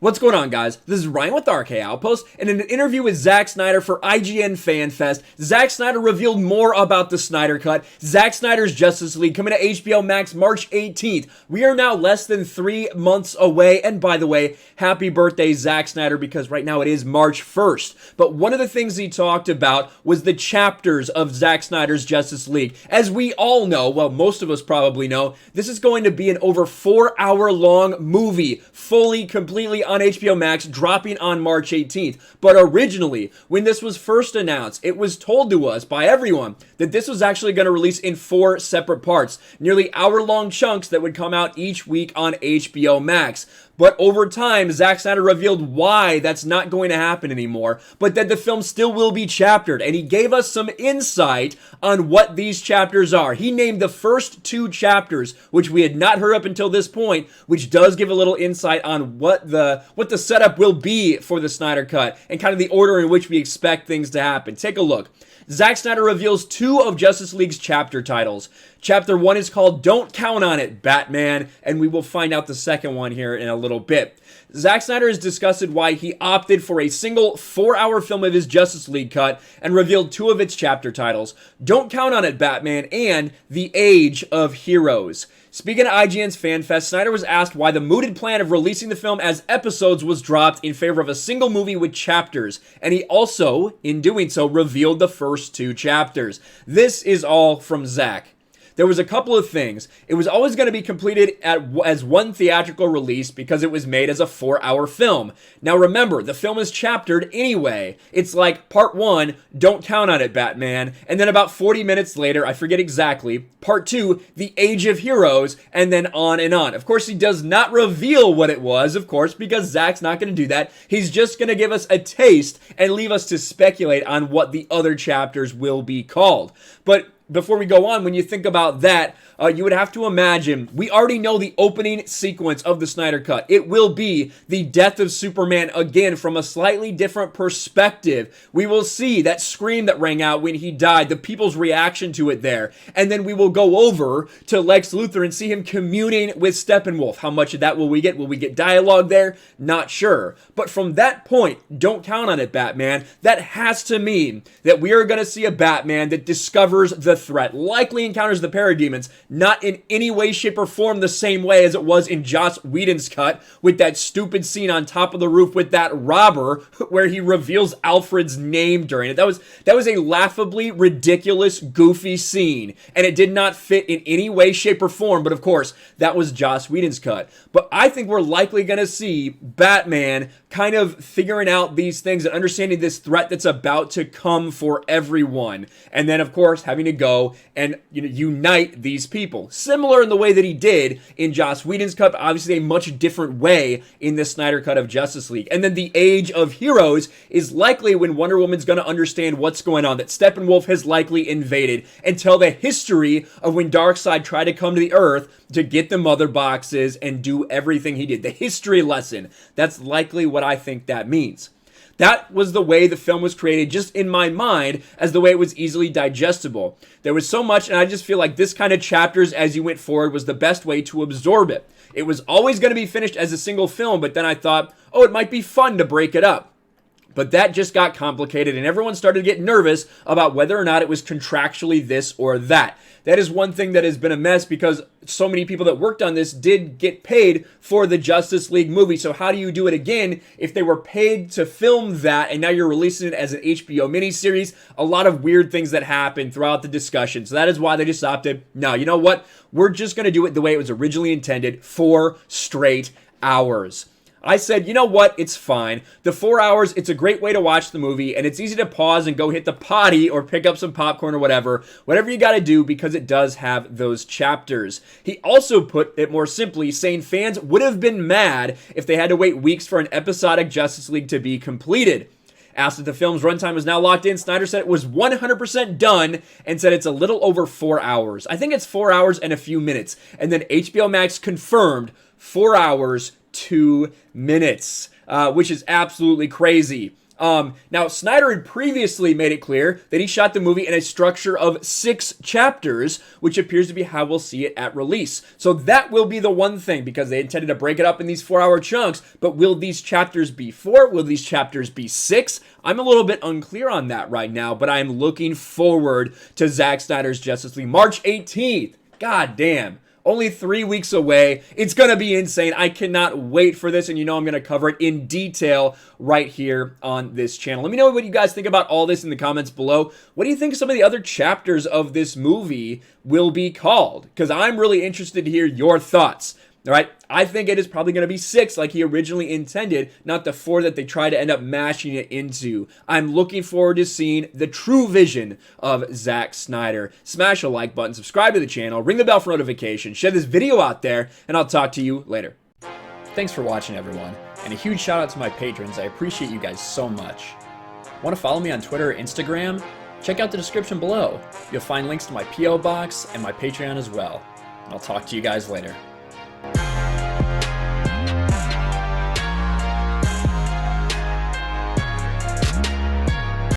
What's going on, guys? This is Ryan with RK Outpost, and in an interview with Zack Snyder for IGN FanFest, Zack Snyder revealed more about the Snyder Cut, Zack Snyder's Justice League coming to HBO Max March 18th. We are now less than 3 months away, and by the way, happy birthday, Zack Snyder, because right now it is March 1st. But one of the things he talked about was the chapters of Zack Snyder's Justice League. As we all know, well, most of us probably know, this is going to be an over 4-hour-long movie, fully, completely on HBO Max, dropping on March 18th. But originally, when this was first announced, it was told to us by everyone that this was actually going to release in 4 separate parts, nearly hour-long chunks that would come out each week on HBO Max. But over time, Zack Snyder revealed why that's not going to happen anymore, but that the film still will be chaptered, and he gave us some insight on what these chapters are. He named the first 2 chapters, which we had not heard up until this point, which does give a little insight on what the setup will be for the Snyder Cut, and kind of the order in which we expect things to happen. Take a look. Zack Snyder reveals 2 of Justice League's chapter titles. Chapter 1 is called Don't Count on It, Batman, and we will find out the second one here in a little bit. Zack Snyder has discussed why he opted for a single 4-hour film of his Justice League cut and revealed 2 of its chapter titles, Don't Count on It, Batman, and The Age of Heroes. Speaking at IGN's FanFest, Snyder was asked why the mooted plan of releasing the film as episodes was dropped in favor of a single movie with chapters, and he also, in doing so, revealed the first 2 chapters. This is all from Zack. There was a couple of things. It was always going to be completed as one theatrical release because it was made as a 4-hour film. Now remember, the film is chaptered anyway. It's like part 1, Don't Count on It, Batman, and then about 40 minutes later, I forget exactly, part 2, The Age of Heroes, and then on and on. Of course, he does not reveal what it was, of course, because Zack's not going to do that. He's just going to give us a taste and leave us to speculate on what the other chapters will be called. But before we go on, when you think about that, you would have to imagine, we already know the opening sequence of the Snyder Cut. It will be the death of Superman again from a slightly different perspective. We will see that scream that rang out when he died, the people's reaction to it there. And then we will go over to Lex Luthor and see him communing with Steppenwolf. How much of that will we get? Will we get dialogue there? Not sure. But from that point, don't count on it, Batman. That has to mean that we are going to see a Batman that discovers the threat, likely encounters the parademons, not in any way, shape, or form the same way as it was in Joss Whedon's cut with that stupid scene on top of the roof with that robber where he reveals Alfred's name during it. That was a laughably ridiculous, goofy scene, and it did not fit in any way, shape, or form, but of course, that was Joss Whedon's cut. But I think we're likely going to see Batman kind of figuring out these things and understanding this threat that's about to come for everyone. And then, of course, having to go and unite these people. Similar in the way that he did in Joss Whedon's cut, but obviously a much different way in the Snyder Cut of Justice League. And then the Age of Heroes is likely when Wonder Woman's going to understand what's going on, that Steppenwolf has likely invaded, and tell the history of when Darkseid tried to come to the Earth to get the mother boxes and do everything he did. The history lesson. That's likely what I think that means. That was the way the film was created, just in my mind, as the way it was easily digestible. There was so much, and I just feel like this kind of chapters as you went forward was the best way to absorb it. It was always going to be finished as a single film, but then I thought, oh, it might be fun to break it up. But that just got complicated, and everyone started to get nervous about whether or not it was contractually this or that. That is one thing that has been a mess because so many people that worked on this did get paid for the Justice League movie. So how do you do it again if they were paid to film that and now you're releasing it as an HBO miniseries? A lot of weird things that happened throughout the discussion. So that is why they just opted, no, you know what? We're just going to do it the way it was originally intended, 4 straight hours. I said, you know what, it's fine. The 4 hours, it's a great way to watch the movie, and it's easy to pause and go hit the potty or pick up some popcorn or whatever you got to do, because it does have those chapters. He also put it more simply, saying fans would have been mad if they had to wait weeks for an episodic Justice League to be completed. Asked if the film's runtime was now locked in, Snyder said it was 100% done and said it's a little over 4 hours. I think it's 4 hours and a few minutes. And then HBO Max confirmed 4 hours, 2 minutes, which is absolutely crazy. Now, Snyder had previously made it clear that he shot the movie in a structure of 6 chapters, which appears to be how we'll see it at release. So that will be the one thing, because they intended to break it up in these 4-hour chunks, but will these chapters be 4? Will these chapters be 6? I'm a little bit unclear on that right now, but I'm looking forward to Zack Snyder's Justice League. March 18th. God damn. Only 3 weeks away. It's going to be insane. I cannot wait for this, and you know I'm going to cover it in detail right here on this channel. Let me know what you guys think about all this in the comments below. What do you think some of the other chapters of this movie will be called? Because I'm really interested to hear your thoughts. All right, I think it is probably going to be 6 like he originally intended, not the 4 that they try to end up mashing it into. I'm looking forward to seeing the true vision of Zack Snyder. Smash a like button, subscribe to the channel, ring the bell for notifications, share this video out there, and I'll talk to you later. Thanks for watching, everyone, and a huge shout out to my patrons. I appreciate you guys so much. Want to follow me on Twitter or Instagram? Check out the description below. You'll find links to my P.O. box and my Patreon as well. And I'll talk to you guys later.